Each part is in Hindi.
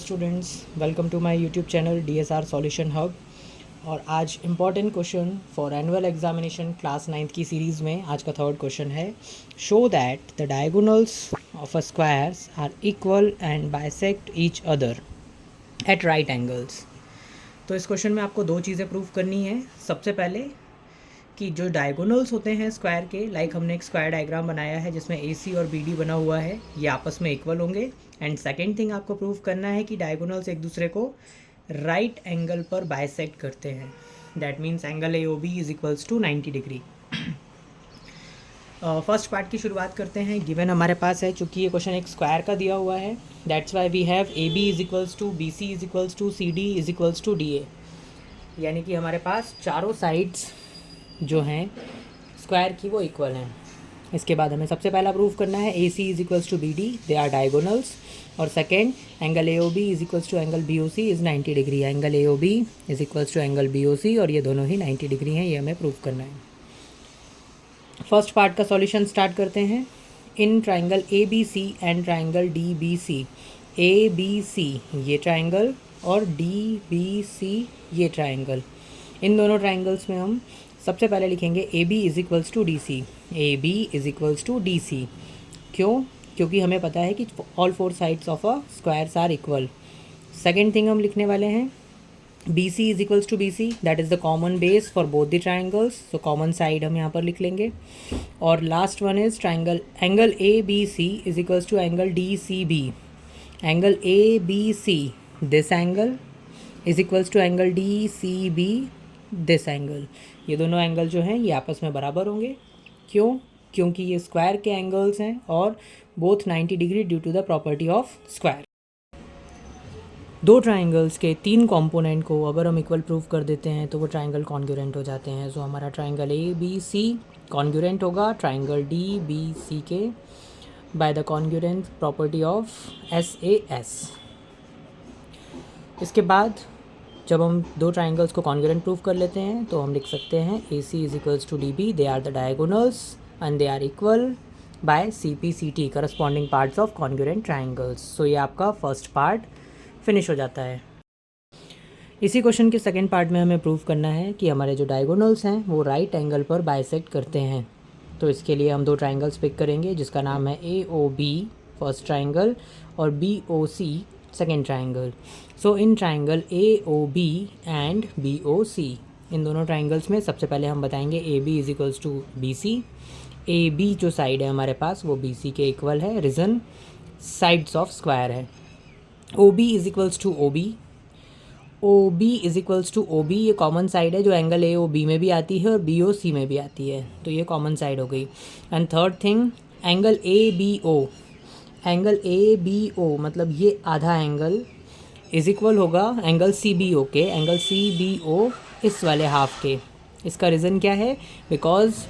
Students, welcome to my YouTube channel DSR solution hub. और आज important question for annual examination class 9th की सीरीज़ में आज का थर्ड क्वेश्चन है, show that the diagonals of a squares are equal and bisect each other at right angles. तो इस क्वेश्चन में आपको दो चीज़ें प्रूव करनी है। सबसे पहले कि जो डायगोनल्स होते हैं स्क्वायर के, लाइक हमने एक स्क्वायर डायग्राम बनाया है जिसमें AC और BD बना हुआ है, ये आपस में इक्वल होंगे। एंड सेकेंड थिंग आपको प्रूव करना है कि डायगोनल्स एक दूसरे को राइट एंगल पर बाइसेक्ट करते हैं। That means angle AOB is equals to 90 degree. First part की शुरुआत करते हैं। गिवन हमारे पास है, चूँकि ये क्वेश्चन एक स्क्वायर का दिया हुआ है, that's why we have AB is equals to BC is equals to CD is equals to DA। यानी कि हमारे पास चारों साइड्स जो हैं स्क्वायर की वो इक्वल हैं। इसके बाद हमें सबसे पहला प्रूव करना है AC is equals to BD, they are diagonals. और second, angle AOB is equals to angle BOC is 90 डिग्री। Angle AOB is equals to angle BOC और ये दोनों ही 90 डिग्री हैं, ये हमें प्रूव करना है। फर्स्ट पार्ट का सॉल्यूशन स्टार्ट करते हैं। In triangle ABC and triangle DBC, ABC ये ट्राइंगल और DBC ये ट्राइंगल, इन दोनों ट्राइंगल्स में हम सबसे पहले लिखेंगे AB is equals to DC। AB is equals to DC। क्यों? क्योंकि हमें पता है कि all four sides of a squares are equal. Second thing हम लिखने वाले हैं BC is equals to BC, that is the common base for both the triangles, so common side हम यहाँ पर लिख लेंगे। और last one is triangle angle ABC is equals to angle DCB। Angle ABC this angle is equals to angle DCB this angle. ये दोनों एंगल जो हैं ये आपस में बराबर होंगे। क्यों? क्योंकि ये स्क्वायर के एंगल्स हैं और both 90 degree due to the property of square. दो ट्राइंगल्स के तीन कंपोनेंट को अगर हम इक्वल प्रूव कर देते हैं तो वो ट्राइंगल कॉन्ग्रुएंट हो जाते हैं। सो हमारा ट्राइंगल ABC कॉन्ग्रुएंट होगा ट्राइंगल DBC के by the congruent property of SAS। इसके बाद जब हम दो ट्राइंगल्स को कॉन्ग्रुएंट प्रूव कर लेते हैं तो हम लिख सकते हैं AC is equals to DB, they are the diagonals and they are equal by CPCT corresponding parts of congruent triangles. So ये आपका फर्स्ट पार्ट फिनिश हो जाता है। इसी क्वेश्चन के सेकेंड पार्ट में हमें प्रूव करना है कि हमारे जो डायगोनल्स हैं वो राइट एंगल पर बाइसेक्ट करते हैं। तो इसके लिए हम दो ट्राइंगल्स पिक करेंगे जिसका नाम है AOB फर्स्ट ट्राइंगल और BOC second triangle. So in triangle AOB and BOC, इन दोनों ट्राइंगल्स में सबसे पहले हम बताएंगे AB is equals to BC। AB जो साइड है हमारे पास वो BC के इक्वल है, रीज़न साइड्स ऑफ स्क्वायर है। OB is equals to OB, OB is equals to OB ये कॉमन साइड है जो एंगल AOB में भी आती है और BOC में भी आती है, तो ये कॉमन साइड हो गई। And third thing, angle ABO, angle ABO मतलब ये आधा एंगल इज इक्वल होगा एंगल CBO के, एंगल CBO इस वाले हाफ के। इसका रीज़न क्या है? Because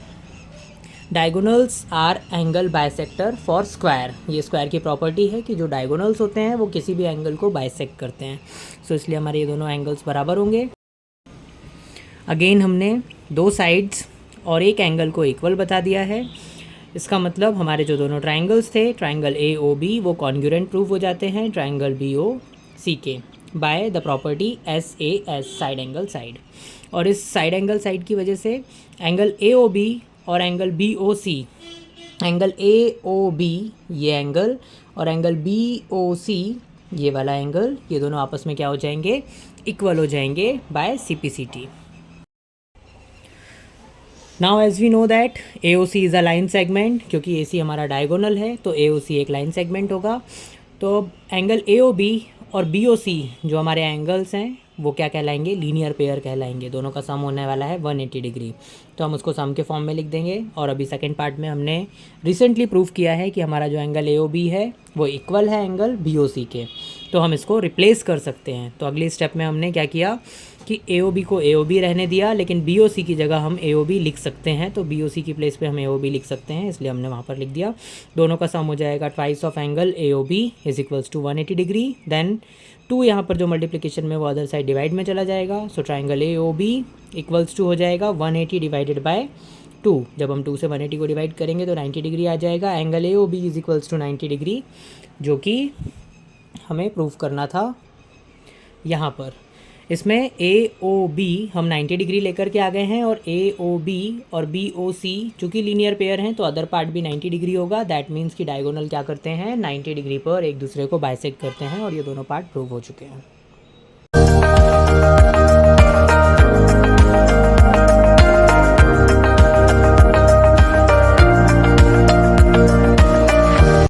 diagonals R angle bisector for square. ये स्क्वायर की प्रॉपर्टी है कि जो डायगोनल्स होते हैं वो किसी भी एंगल को बाइसेक्ट करते हैं। सो इसलिए हमारे ये दोनों एंगल्स बराबर होंगे। अगेन हमने दो साइड्स और एक एंगल को इक्वल बता दिया है। इसका मतलब हमारे जो दोनों ट्राइंगल्स थे, ट्राइंगल AOB वो कॉन्ग्रुएंट प्रूव हो जाते हैं ट्राइंगल BOC के by the property SAS side angle side. और इस साइड एंगल साइड की वजह से एंगल AOB और एंगल BOC, एंगल AOB ये एंगल और एंगल BOC ये वाला एंगल, ये दोनों आपस में क्या हो जाएंगे? इक्वल हो जाएंगे by CPCT। Now as we know that AOC is a line segment, क्योंकि AC हमारा डायगोनल है तो AOC एक लाइन सेगमेंट होगा। तो एंगल AOB और BOC जो हमारे एंगल्स हैं वो क्या कहलाएंगे? लीनियर पेयर कहलाएंगे। दोनों का सम होने वाला है 180 डिग्री, तो हम उसको सम के फॉर्म में लिख देंगे। और अभी सेकंड पार्ट में हमने रिसेंटली प्रूव किया है कि हमारा जो एंगल AOB है वो इक्वल है एंगल BOC के, तो हम इसको रिप्लेस कर सकते हैं। तो अगले स्टेप में हमने क्या किया कि AOB को AOB रहने दिया, लेकिन BOC की जगह हम AOB लिख सकते हैं, तो BOC की प्लेस पे हम AOB लिख सकते हैं, इसलिए हमने वहाँ पर लिख दिया। दोनों का सम हो जाएगा twice of angle AOB is equals to 180 degree, then 2 यहाँ पर जो मल्टीप्लिकेशन में वो अदर साइड डिवाइड में चला जाएगा। So triangle AOB equals to हो जाएगा 180 डिवाइडेड बाय 2। जब हम 2 से 180 को डिवाइड करेंगे तो 90 डिग्री आ जाएगा। Angle AOB is equals to 90 degree, जो कि हमें प्रूव करना था यहाँ पर इसमें ए ओ बी हम 90 डिग्री लेकर के आ गए हैं, और ए ओ बी और बी ओ सी चूँकि लीनियर पेयर हैं तो अदर पार्ट भी 90 डिग्री होगा। दैट मीन्स कि डायगोनल क्या करते हैं, 90 डिग्री पर एक दूसरे को बाइसेक्ट करते हैं, और ये दोनों पार्ट प्रूव हो चुके हैं।